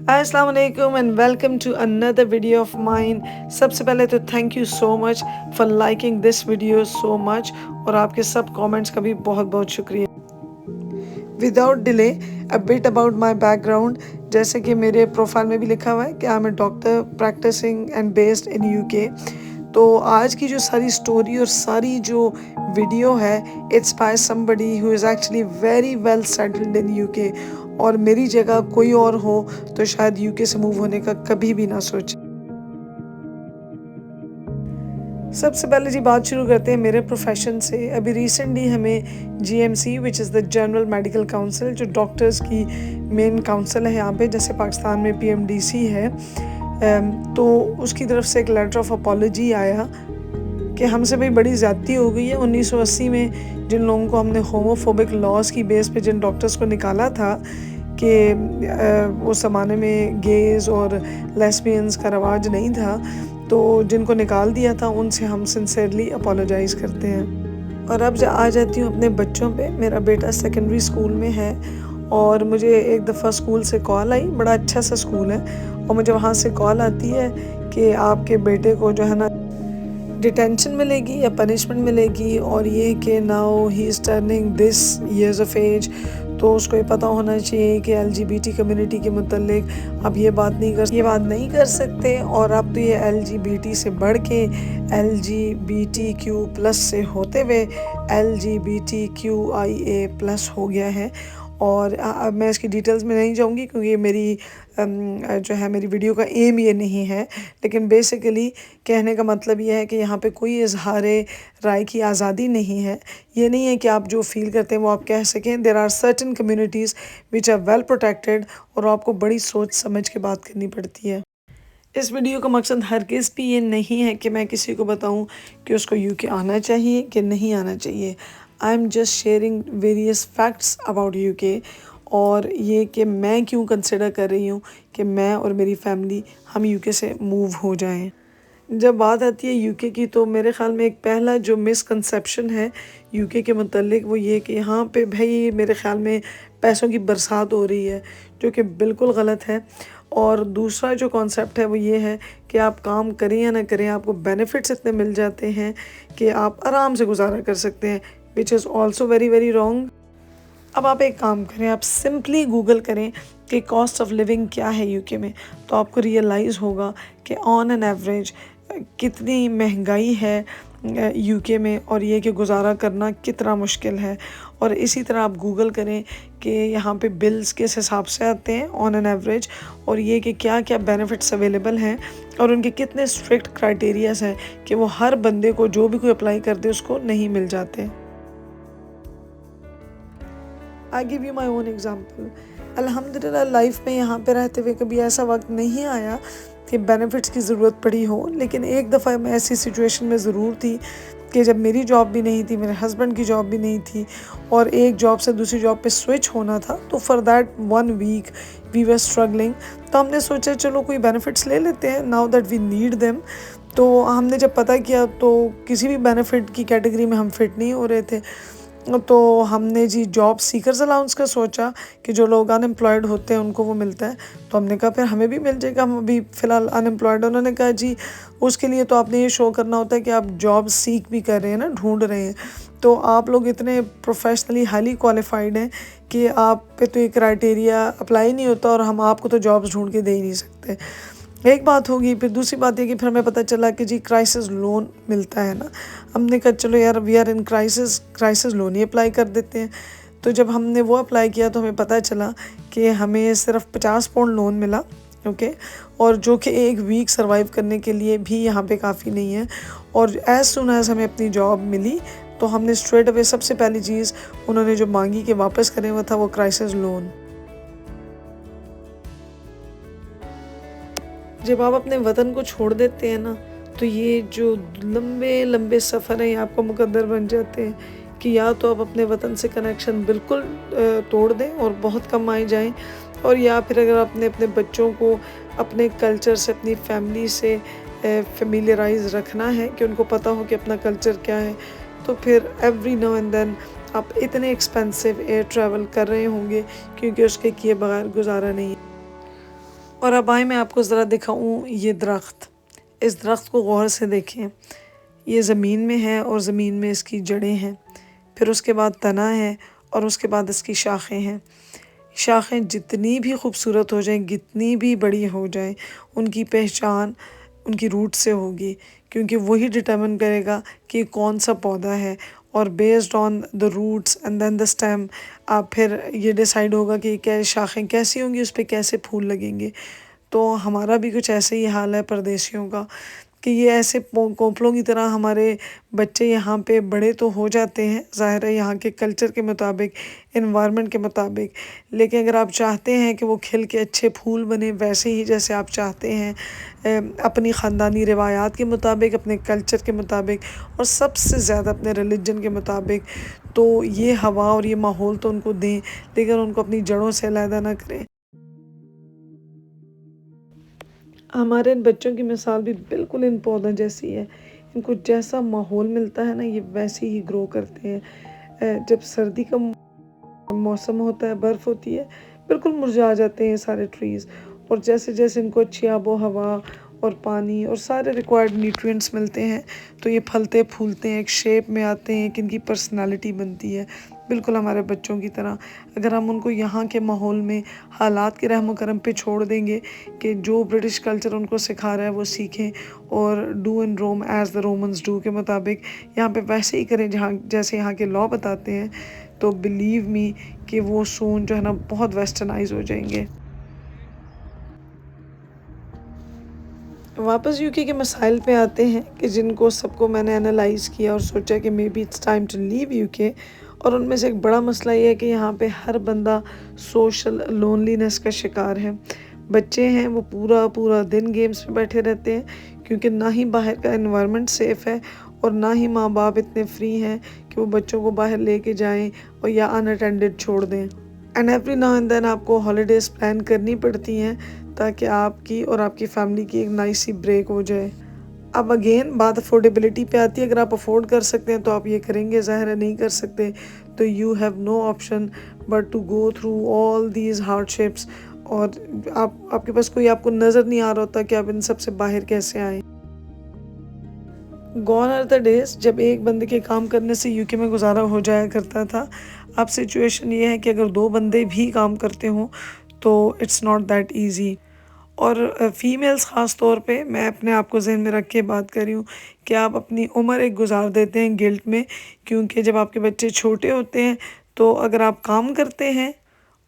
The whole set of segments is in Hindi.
अस्सलाम वालेकुम and welcome to another video of mine. सबसे पहले तो thank you so much for liking this video so much, और आपके सब कमेंट्स का भी बहुत बहुत शुक्रिया। Without delay a bit about my background. जैसे कि मेरे प्रोफाइल में भी लिखा हुआ है कि I am a doctor practising and based in UK. तो आज की जो सारी स्टोरी और सारी जो वीडियो है, it's by somebody who is actually very well settled in UK, और मेरी जगह कोई और हो तो शायद यूके से मूव होने का कभी भी ना सोचे। सबसे पहले जी बात शुरू करते हैं मेरे प्रोफेशन से। अभी रिसेंटली हमें GMC which is the general medical council, जो डॉक्टर्स की मेन काउंसिल है यहाँ पे, जैसे पाकिस्तान में पीएमडीसी है, तो उसकी तरफ से एक लेटर ऑफ अपॉलजी आया कि हमसे भाई बड़ी ज़्यादती हो गई है। 1980 में जिन लोगों को हमने होमोफोबिक लॉज की बेस पे जिन डॉक्टर्स को निकाला था कि उस ज़माने में गेज़ और लेस्बियंस का रवाज नहीं था, तो जिनको निकाल दिया था उनसे हम सिंसियरली अपोलोजाइज़ करते हैं। और अब आ जाती हूँ अपने बच्चों पे। मेरा बेटा सेकेंडरी स्कूल में है और मुझे एक दफ़ा स्कूल से कॉल आई, बड़ा अच्छा सा स्कूल है, और मुझे वहाँ से कॉल आती है कि आपके बेटे को जो है ना डिटेंशन मिलेगी या पनिशमेंट मिलेगी, और ये कि now he is turning this years of age, तो उसको ये पता होना चाहिए कि एलजीबीटी कम्युनिटी के मुतल्लिक अब ये बात नहीं कर सकते, और अब तो ये एलजीबीटी से बढ़ के LGBTQ+ से होते हुए LGBTQIA+ हो गया है। और अब मैं इसकी डिटेल्स में नहीं जाऊंगी क्योंकि मेरी जो है मेरी वीडियो का एम ये नहीं है, लेकिन बेसिकली कहने का मतलब ये है कि यहाँ पे कोई इजहार राय की आज़ादी नहीं है। ये नहीं है कि आप जो फील करते हैं वो आप कह सकें। There are certain communities which are well protected, और आपको बड़ी सोच समझ के बात करनी पड़ती है। इस वीडियो का मकसद हरगिज़ भी ये नहीं है कि मैं किसी को बताऊं कि उसको यूके आना चाहिए कि नहीं आना चाहिए। I am just sharing various facts about UK, और ये कि मैं क्यों कंसिडर कर रही हूँ कि मैं और मेरी फैमिली हम यूके से मूव हो जाएं। जब बात आती है यूके की, तो मेरे ख़्याल में एक पहला जो मिसकंसेप्शन है यूके के मुतल्लिक वो ये कि यहाँ पे भाई मेरे ख़्याल में पैसों की बरसात हो रही है, जो कि बिल्कुल गलत है। और दूसरा जो कॉन्सेप्ट है वो ये है कि आप काम करें या ना करें, आपको बेनिफिट्स इतने मिल जाते हैं कि आप आराम से गुजारा कर सकते हैं, which is also very very wrong. अब आप एक काम करें, आप सिंपली गूगल करें कि कॉस्ट ऑफ लिविंग क्या है यूके में, तो आपको रियलाइज़ होगा कि ऑन एन एवरेज कितनी महंगाई है यूके में, और ये कि गुजारा करना कितना मुश्किल है। और इसी तरह आप गूगल करें कि यहाँ पे बिल्स किस हिसाब से आते हैं ऑन एन एवरेज, और ये कि क्या क्या बेनिफिट्स अवेलेबल हैं, और उनके कितने स्ट्रिक्ट क्राइटेरियाज हैं कि वो हर बंदे को जो भी कोई अप्लाई कर दे उसको नहीं मिल जाते। I give you my own example. अल्हम्दुलिल्लाह लाइफ में यहाँ पे रहते हुए कभी ऐसा वक्त नहीं आया कि बेनिफिट्स की ज़रूरत पड़ी हो, लेकिन एक दफ़ा मैं ऐसी सिचुएशन में ज़रूर थी कि जब मेरी जॉब भी नहीं थी, मेरे हस्बैंड की जॉब भी नहीं थी, और एक जॉब से दूसरी जॉब पे स्विच होना था, तो for that 1 week we were struggling. तो हमने सोचा चलो कोई बेनिफिट्स ले लेते हैं, now that we need them. तो हमने जब पता किया तो किसी भी बेनिफिट की कैटेगरी में हम फिट नहीं हो रहे थे, तो हमने जी जॉब सीकर्स अलाउंस का सोचा कि जो लोग अनएम्प्लॉयड होते हैं उनको वो मिलता है, तो हमने कहा फिर हमें भी मिल जाएगा, हम अभी फ़िलहाल अनएम्प्लॉयड। उन्होंने कहा जी उसके लिए तो आपने ये शो करना होता है कि आप जॉब सीख भी कर रहे हैं ना, ढूंढ रहे हैं, तो आप लोग इतने प्रोफेशनली हाईली क्वालिफाइड हैं कि आप पे तो ये क्राइटेरिया अप्लाई नहीं होता, और हम आपको तो जॉब्स ढूंढ के दे ही नहीं सकते। एक बात होगी, फिर दूसरी बात ये कि फिर हमें पता चला कि जी क्राइसिस लोन मिलता है ना। हमने कहा चलो यार we are in crisis loan ही अप्लाई कर देते हैं। तो जब हमने वो अप्लाई किया तो हमें पता चला कि हमें सिर्फ 50 पाउंड लोन मिला, ओके, और जो कि एक वीक सर्वाइव करने के लिए भी यहाँ पे काफ़ी नहीं है। और एज़ सुन एज़ हमें अपनी जॉब मिली तो हमने स्ट्रेट अवे सबसे पहली चीज़ उन्होंने जो मांगी कि वापस करें वो था वो क्राइसिस लोन। जब आप अपने वतन को छोड़ देते हैं ना, तो ये जो लंबे लंबे सफ़र हैं ये आपको मुकद्दर बन जाते हैं कि या तो आप अपने वतन से कनेक्शन बिल्कुल तोड़ दें और बहुत कम आए जाएं, और या फिर अगर आपने अपने बच्चों को अपने कल्चर से, अपनी फैमिली से फेमिलियराइज रखना है कि उनको पता हो कि अपना कल्चर क्या है, तो फिर एवरी नाउ एंड देन आप इतने एक्सपेंसिव एयर ट्रैवल कर रहे होंगे क्योंकि उसके किए बगैर गुजारा नहीं है। और अब आए मैं आपको ज़रा दिखाऊं ये दरख्त। इस दरख्त को गौर से देखें। ये ज़मीन में है और ज़मीन में इसकी जड़ें हैं, फिर उसके बाद तना है और उसके बाद इसकी शाखें हैं। शाखें जितनी भी खूबसूरत हो जाएं, जितनी भी बड़ी हो जाएं, उनकी पहचान उनकी रूट से होगी, क्योंकि वही डिटर्मिन करेगा कि कौन सा पौधा है। और based on the roots and then the stem आप फिर ये डिसाइड होगा कि क्या शाखें कैसी होंगी, उस पर कैसे फूल लगेंगे। तो हमारा भी कुछ ऐसे ही हाल है परदेशियों का, कि ये ऐसे कोपलों की तरह हमारे बच्चे यहाँ पे बड़े तो हो जाते हैं, ज़ाहिर है यहाँ के कल्चर के मुताबिक, इन्वायरमेंट के मुताबिक। लेकिन अगर आप चाहते हैं कि वो खिल के अच्छे फूल बने वैसे ही जैसे आप चाहते हैं, अपनी ख़ानदानी रिवायात के मुताबिक, अपने कल्चर के मुताबिक और सबसे ज़्यादा अपने रिलीजन के मुताबिक, तो ये हवा और ये माहौल तो उनको दें, लेकिन उनको अपनी जड़ों से अलहदा ना करें। हमारे इन बच्चों की मिसाल भी बिल्कुल इन पौधों जैसी है। इनको जैसा माहौल मिलता है ना, ये वैसे ही ग्रो करते हैं। जब सर्दी का मौसम होता है, बर्फ़ होती है, बिल्कुल मुरझा जाते हैं ये सारे ट्रीज़। और जैसे जैसे इनको अच्छी आबो हवा और पानी और सारे रिक्वायर्ड न्यूट्रिएंट्स मिलते हैं, तो ये फलते फूलते हैं, एक शेप में आते हैं, कि इनकी पर्सनालिटी बनती है बिल्कुल हमारे बच्चों की तरह। अगर हम उनको यहाँ के माहौल में हालात के रहमो करम पे छोड़ देंगे कि जो ब्रिटिश कल्चर उनको सिखा रहा है वो सीखें, और do and Rome as the Romans do के मुताबिक यहाँ पे वैसे ही करें जहाँ जैसे यहाँ के लॉ बताते हैं, तो बिलीव मी कि वो सून जो है ना बहुत वेस्टर्नाइज हो जाएंगे। वापस यूके के मसाइल पे आते हैं, कि जिनको सबको मैंने एनालाइज़ किया और सोचा कि maybe it's time to leave UK. और उनमें से एक बड़ा मसला ये है कि यहाँ पे हर बंदा सोशल लोनलीनेस का शिकार है। बच्चे हैं वो पूरा पूरा दिन गेम्स में बैठे रहते हैं, क्योंकि ना ही बाहर का एनवायरनमेंट सेफ़ है और ना ही माँ बाप इतने फ्री हैं कि वो बच्चों को बाहर लेके जाएं और या अनअटेंडेड छोड़ दें। And every now and then आपको हॉलीडेज़ प्लान करनी पड़ती हैं, ताकि आपकी और आपकी फैमिली की एक नाइस सी ब्रेक हो जाए। अब अगेन बात अफोर्डेबिलिटी पे आती है। अगर आप अफोर्ड कर सकते हैं तो आप ये करेंगे, ज़ाहिर है नहीं कर सकते तो you have no option but to go through all these hardships. और आपके पास कोई आपको नज़र नहीं आ रहा होता कि आप इन सब से बाहर कैसे आएँ। गॉन आर द डेज जब एक बंदे के काम करने से यूके में गुजारा हो जाया करता था। अब सिचुएशन ये है कि अगर दो बंदे भी काम करते हों तो इट्स नॉट दैट इजी। और फीमेल्स ख़ास तौर पे मैं अपने आप को जहन में रख के बात कर रही हूँ कि आप अपनी उम्र एक गुजार देते हैं गिल्ट में, क्योंकि जब आपके बच्चे छोटे होते हैं तो अगर आप काम करते हैं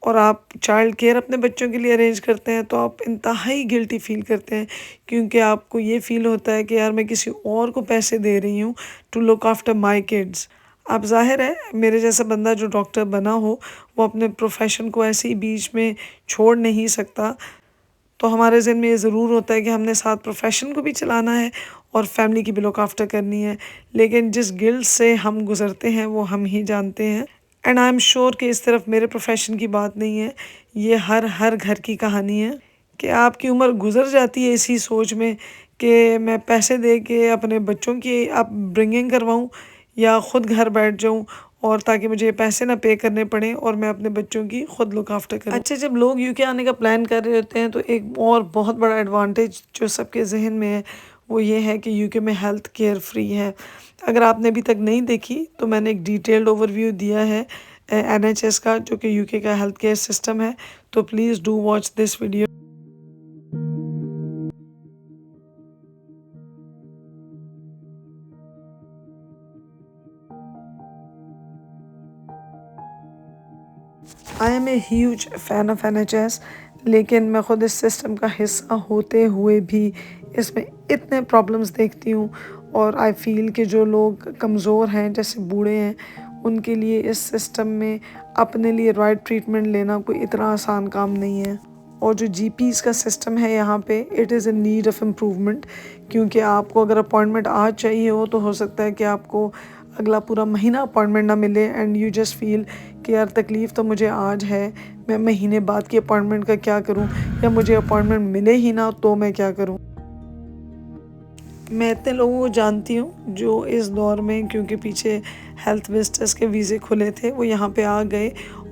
और आप चाइल्ड केयर अपने बच्चों के लिए अरेंज करते हैं तो आप इंतहाई गिल्टी फील करते हैं, क्योंकि आपको ये फ़ील होता है कि यार मैं किसी और को पैसे दे रही हूँ to look after my kids. अब ज़ाहिर है मेरे जैसा बंदा जो डॉक्टर बना हो वो अपने प्रोफेशन को ऐसे ही बीच में छोड़ नहीं सकता। तो हमारे ज़हन में ये ज़रूर होता है कि हमने साथ प्रोफेशन को भी चलाना है और फैमिली की भी लुक आफ्टर करनी है। लेकिन जिस गिल्ट से हम गुज़रते हैं वो हम ही जानते हैं। एंड आई एम श्योर कि इस सिर्फ मेरे प्रोफेशन की बात नहीं है, ये हर घर की कहानी है, कि आपकी उम्र गुज़र जाती है इसी सोच में कि मैं पैसे दे के अपने बच्चों की अपब्रिंगिंग करवाऊँ या ख़ुद घर बैठ जाऊँ, और ताकि मुझे पैसे ना पे करने पड़ें और मैं अपने बच्चों की खुद लुक आफ्टर करूँ। अच्छा, जब लोग यूके आने का प्लान कर रहे होते हैं तो एक और बहुत बड़ा एडवांटेज जो सबके जहन में है वो ये है कि यूके में हेल्थ केयर फ्री है। अगर आपने अभी तक नहीं देखी तो मैंने एक डिटेल्ड ओवरव्यू दिया है NHS का, जो कि यूके का हेल्थ केयर सिस्टम है, तो please do watch this video. I am a huge fan of NHS, लेकिन मैं ख़ुद इस सिस्टम का हिस्सा होते हुए भी इसमें इतने प्रॉब्लम्स देखती हूँ। और आई फ़ील कि जो लोग कमज़ोर हैं, जैसे बूढ़े हैं, उनके लिए इस सिस्टम में अपने लिए राइट ट्रीटमेंट लेना कोई इतना आसान काम नहीं है। और जो GPs का सिस्टम है यहाँ पे, it is in need of improvement, क्योंकि आपको अगर अपॉइंटमेंट आज चाहिए हो तो हो सकता है कि आपको अगला पूरा महीना अपॉइंटमेंट ना मिले, एंड यू जस्ट फील कि यार तकलीफ़ तो मुझे आज है, मैं महीने बाद की अपॉइंटमेंट का क्या करूं, या मुझे अपॉइंटमेंट मिले ही ना तो मैं क्या करूं। मैं इतने लोगों को जानती हूँ जो इस दौर में, क्योंकि पीछे हेल्थ विजिटर्स के वीज़े खुले थे, वो यहाँ पे आ गए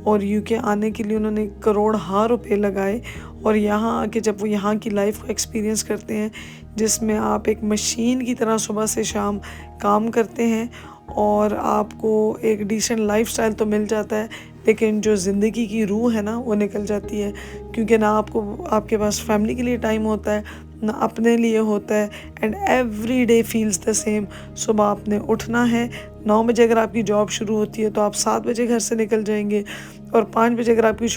और यूके आने के लिए उन्होंने करोड़ हाँ रुपए लगाए, और यहाँ आके जब वो यहाँ की लाइफ को एक्सपीरियंस करते हैं जिसमें आप एक मशीन की तरह सुबह से शाम काम करते हैं और आपको एक डिसेंट लाइफस्टाइल तो मिल जाता है, लेकिन जो ज़िंदगी की रूह है ना वो निकल जाती है, क्योंकि ना आपके पास फैमिली के लिए टाइम होता है ना अपने लिए होता है। And every day feels the same. सुबह आपने उठना है, 9 बजे अगर आपकी जॉब शुरू होती है तो आप 7 बजे घर से निकल जाएंगे, और 5 बजे अगर आपकी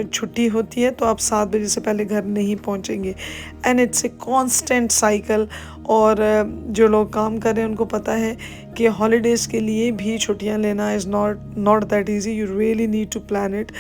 छुट्टी होती है तो आप 7 बजे से पहले घर नहीं पहुंचेंगे। And it's a constant cycle. और जो लोग काम कर रहे हैं उनको पता है कि हॉलीडेज़ के लिए भी छुट्टियां लेना is not that easy, you really need to plan it.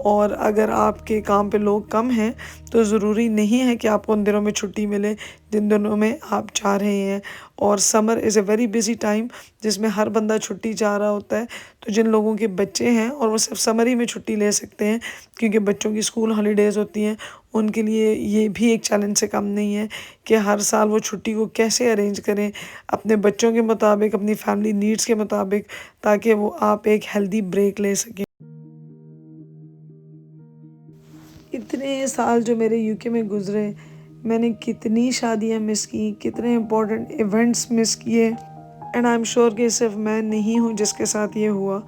और अगर आपके काम पे लोग कम हैं तो ज़रूरी नहीं है कि आपको उन दिनों में छुट्टी मिले जिन दिनों में आप चाह रहे हैं। और summer is a very busy time जिसमें हर बंदा छुट्टी चाह रहा होता है। तो जिन लोगों के बच्चे हैं और वो सिर्फ समर ही में छुट्टी ले सकते हैं क्योंकि बच्चों की स्कूल हॉलीडेज़ होती हैं, उनके लिए ये भी एक चैलेंज से कम नहीं है कि हर साल वो छुट्टी को कैसे अरेंज करें अपने बच्चों के मुताबिक, अपनी फैमिली नीड्स के मुताबिक, ताकि वो आप एक हेल्दी ब्रेक ले सकें। इतने साल जो मेरे यूके में गुजरे, मैंने कितनी शादियां मिस की, कितने इम्पोर्टेंट इवेंट्स मिस किए। एंड आई एम श्योर कि सिर्फ मैं नहीं हूँ जिसके साथ ये हुआ।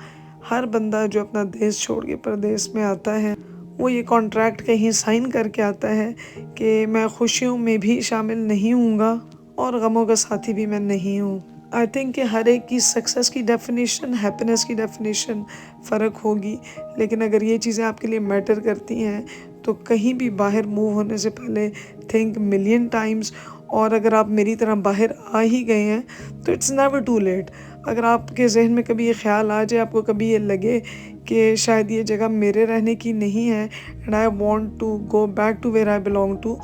हर बंदा जो अपना देश छोड़ के परदेश में आता है वो ये कॉन्ट्रैक्ट कहीं साइन करके आता है कि मैं खुशियों में भी शामिल नहीं हूँगा और गमों का साथी भी मैं नहीं हूँ। आई थिंक कि हर एक की सक्सेस की डेफिनेशन, हैप्पीनेस की डेफिनेशन फ़र्क होगी, लेकिन अगर ये चीज़ें आपके लिए मैटर करती हैं तो कहीं भी बाहर मूव होने से पहले थिंक मिलियन टाइम्स। और अगर आप मेरी तरह बाहर आ ही गए हैं तो इट्स नेवर टू लेट। अगर आपके जहन में कभी ये ख्याल आ जाए, आपको कभी ये लगे कि शायद ये जगह मेरे रहने की नहीं है and I want to go back to where I belong to,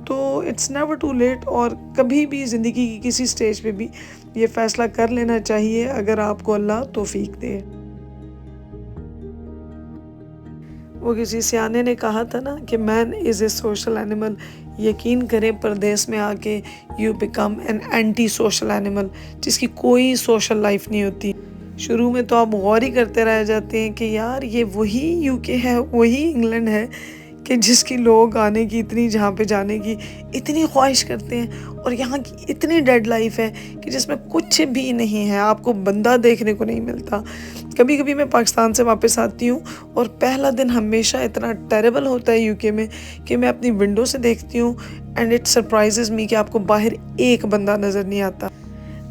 तो इट्स नेवर टू लेट। और कभी भी ज़िंदगी की किसी स्टेज पे भी ये फ़ैसला कर लेना चाहिए अगर आपको अल्लाह तौफीक दे। वो किसी सियाने ने कहा था ना कि man is a social animal. यकीन करें परदेश में आके you become an anti social animal, जिसकी कोई सोशल लाइफ नहीं होती। शुरू में तो आप गौर ही करते रह जाते हैं कि यार ये वही यूके है, वही इंग्लैंड है कि जिसकी लोग आने की इतनी, जहाँ पे जाने की इतनी ख्वाहिश करते हैं, और यहाँ की इतनी डेड लाइफ है कि जिसमें कुछ भी नहीं है, आपको बंदा देखने को नहीं मिलता। कभी कभी मैं पाकिस्तान से वापस आती हूँ और पहला दिन हमेशा इतना टेरेबल होता है यूके में कि मैं अपनी विंडो से देखती हूँ एंड इट सरप्राइजेज़ मी कि आपको बाहर एक बंदा नज़र नहीं आता।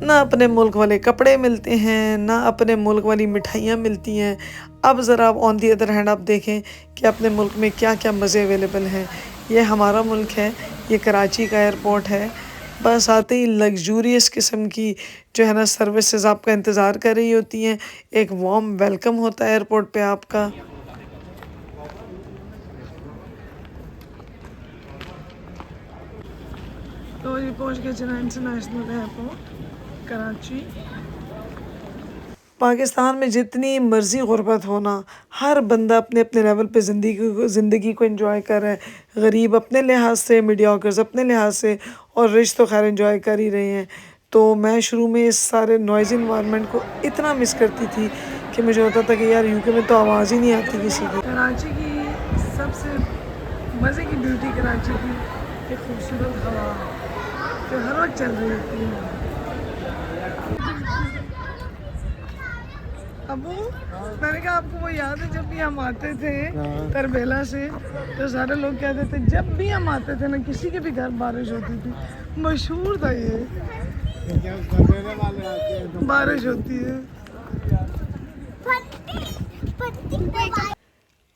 ना अपने मुल्क वाले कपड़े मिलते हैं, ना अपने मुल्क वाली मिठाइयाँ मिलती हैं। अब ज़रा आप ऑन दी अदर हैंड आप देखें कि अपने मुल्क में क्या क्या मज़े अवेलेबल हैं। ये हमारा मुल्क है, ये कराची का एयरपोर्ट है। बस आते ही लग्जूरियस किस्म की जो है ना सर्विसेज आपका इंतज़ार कर रही होती हैं। एक वार्म वेलकम होता है एयरपोर्ट पे आपका। तो ये पहुँच गए जिना इंटरनेशनल एयरपोर्ट कराची। पाकिस्तान में जितनी मर्ज़ी गुर्बत होना, हर बंदा अपने अपने लेवल पे ज़िंदगी को एंजॉय कर रहा है। गरीब अपने लिहाज से, मीडियोकर्स अपने लिहाज से, और रिच तो खैर एंजॉय कर ही रहे हैं। तो मैं शुरू में इस सारे नॉइज़ी इन्वायरमेंट को इतना मिस करती थी कि मुझे होता था कि यार यूके में तो आवाज़ ही नहीं आती किसी की। कराची की सबसे मज़े की ब्यूटी कराची की एक खूबसूरत हवा जो हर वक्त चल रही होती है। अबू, मैंने कहा आपको वो याद है जब भी हम आते थे तरबेला से तो सारे लोग कहते थे जब भी हम आते थे ना किसी के भी घर बारिश होती थी, मशहूर था ये, बारिश होती है।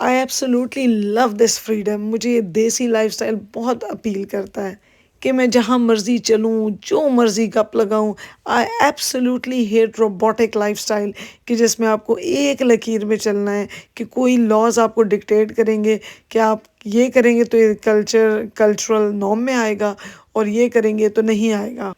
I absolutely love this freedom. मुझे ये देसी लाइफस्टाइल बहुत अपील करता है कि मैं जहाँ मर्ज़ी चलूँ, जो मर्ज़ी गप लगाऊँ। I absolutely hate robotic lifestyle कि जिसमें आपको एक लकीर में चलना है, कि कोई लॉज आपको डिक्टेट करेंगे कि आप ये करेंगे तो ये कल्चरल नॉर्म में आएगा और ये करेंगे तो नहीं आएगा।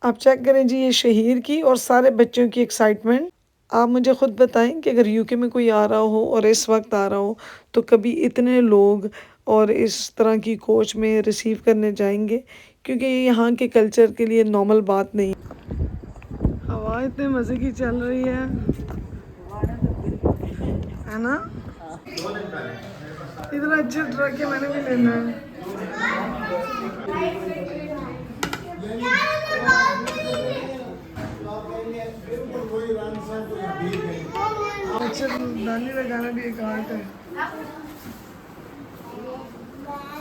आप चेक करें जी ये शहीर की और सारे बच्चों की एक्साइटमेंट। आप मुझे ख़ुद बताएं कि अगर यूके में कोई आ रहा हो और इस वक्त आ रहा हो तो कभी इतने लोग और इस तरह की कोच में रिसीव करने जाएंगे, क्योंकि ये यहाँ के कल्चर के लिए नॉर्मल बात नहीं। हाउ हवा इतने मज़े की चल रही है ना। इतना अच्छा ट्रक है, मैंने भी लेना है। मच्छरदानी लगाना भी एक आर्ट है।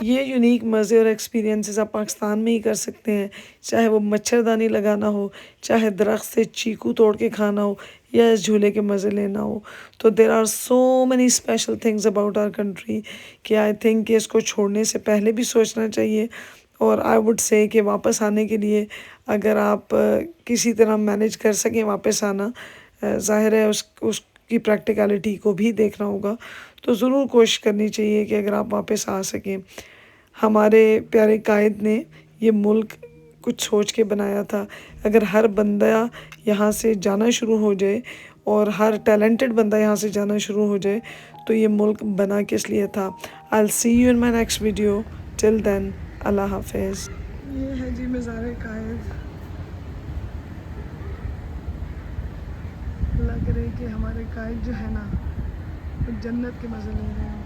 ये यूनिक मज़े और एक्सपीरियंसेस आप पाकिस्तान में ही कर सकते हैं, चाहे वो मच्छरदानी लगाना हो, चाहे दरख्त से चीकू तोड़ के खाना हो, या इस झूले के मज़े लेना हो। तो there are so many special things about our country कि आई थिंक कि इसको छोड़ने से पहले भी सोचना चाहिए। और आई वुड से कि वापस आने के लिए अगर आप किसी तरह मैनेज कर सकें वापस आना, ज़ाहिर है उसकी प्रैक्टिकलिटी को भी देखना होगा, तो ज़रूर कोशिश करनी चाहिए कि अगर आप वापस आ सकें। हमारे प्यारे कायद ने ये मुल्क कुछ सोच के बनाया था। अगर हर बंदा यहाँ से जाना शुरू हो जाए और हर टैलेंटेड बंदा यहाँ से जाना शुरू हो जाए तो ये मुल्क बना किस लिए था। I will see you in my next video, till then अल्लाह हाफिज़। ये है जी मज़ार कायद। लग रही कि हमारे कायद जो है ना, जन्नत के मज़े ले रहे हैं।